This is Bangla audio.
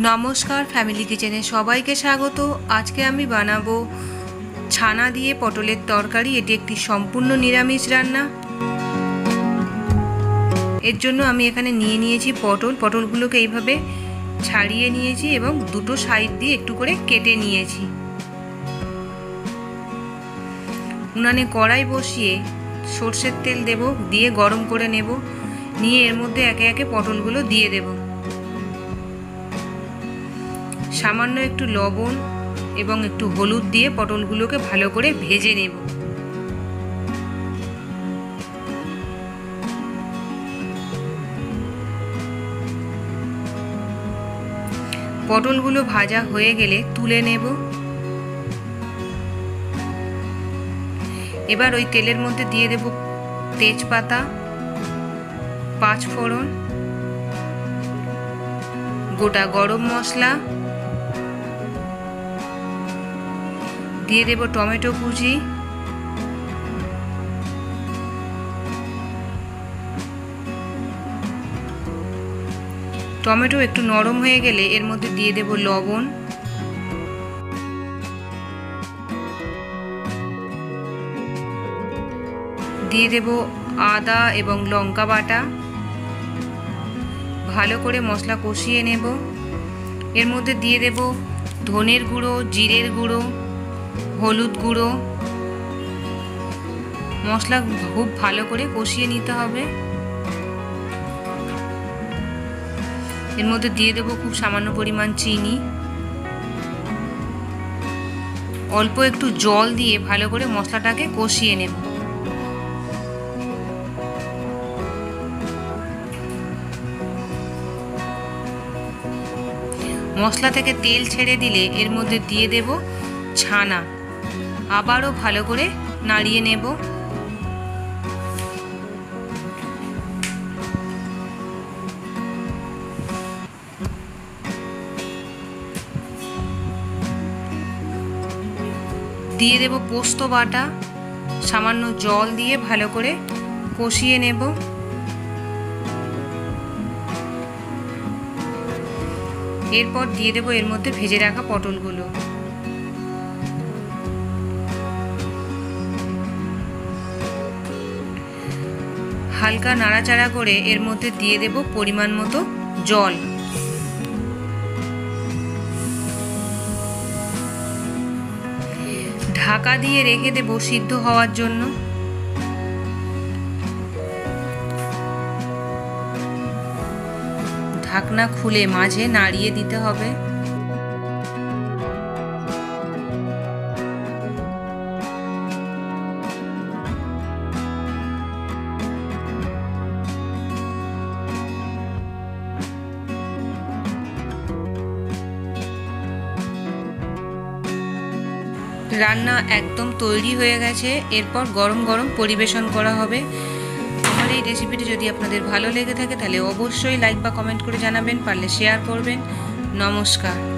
নমস্কার, ফ্যামিলি কিচেনে সবাইকে স্বাগত। আজকে আমি বানাবো ছানা দিয়ে পটলের তরকারি। এটি একটি সম্পূর্ণ নিরামিষ রান্না। এর জন্য আমি এখানে নিয়েছি পটলগুলোকে এইভাবে ছাড়িয়ে নিয়েছি এবং দুটো সাইড দিয়ে একটু করে কেটে নিয়েছি। উনানে কড়াই বসিয়ে সর্ষের তেল দেব, দিয়ে গরম করে নেব। নিয়ে এর মধ্যে একে একে পটলগুলো দিয়ে দেব। সামান্য একটু লবণ এবং একটু হলুদ দিয়ে পটলগুলোকে ভালো করে ভেজে নেব। পটলগুলো ভাজা হয়ে গেলে তুলে নেব। এবার ওই তেলের মধ্যে দিয়ে দেব তেজপাতা, 5 ফোড়ন, গোটা গরম মশলা, দিয়ে দেব টমেটো কুচি, টমেটো একটু নরম হয়ে গেলে এর মধ্যে দিয়ে দেব লবণ, দিয়ে দেব আদা এবং লঙ্কা বাটা। ভালো করে মশলা কষিয়ে নেব। এর মধ্যে দিয়ে দেব ধনের গুঁড়ো, জিরের গুঁড়ো, হলুদ গুঁড়ো। মশলা খুব ভালো করে কষিয়ে নিতে হবে। এর মধ্যে দিয়ে দেব খুব সামান্য পরিমাণ চিনি। অল্প একটু জল দিয়ে ভালো করে মশলাটাকে কষিয়ে নেব। মশলা থেকে তেল ছেড়ে দিলে এর মধ্যে দিয়ে দেব ছানা। আবারও ভালো করে নাড়িয়ে নেব। দিয়ে দেব পোস্ত বাটা। সামান্য জল দিয়ে ভালো করে কষিয়ে নেব। এরপর দিয়ে দেব এর মধ্যে ভেজে রাখা পটলগুলো। হালকা নাড়াচাড়া করে এর মধ্যে দিয়ে দেব পরিমাণ মতো জল। ঢাকা দিয়ে রেখে দেব সিদ্ধ হওয়ার জন্য। ঢাকনা খুলে মাঝে নাড়িয়ে দিতে হবে। রান্না একদম তৈরি হয়ে গেছে। এরপর গরম গরম পরিবেশন করা হবে। আমার এই রেসিপিটি যদি আপনাদের ভালো লেগে থাকে তাহলে অবশ্যই লাইক বা কমেন্ট করে জানাবেন, পারলে শেয়ার করবেন। নমস্কার।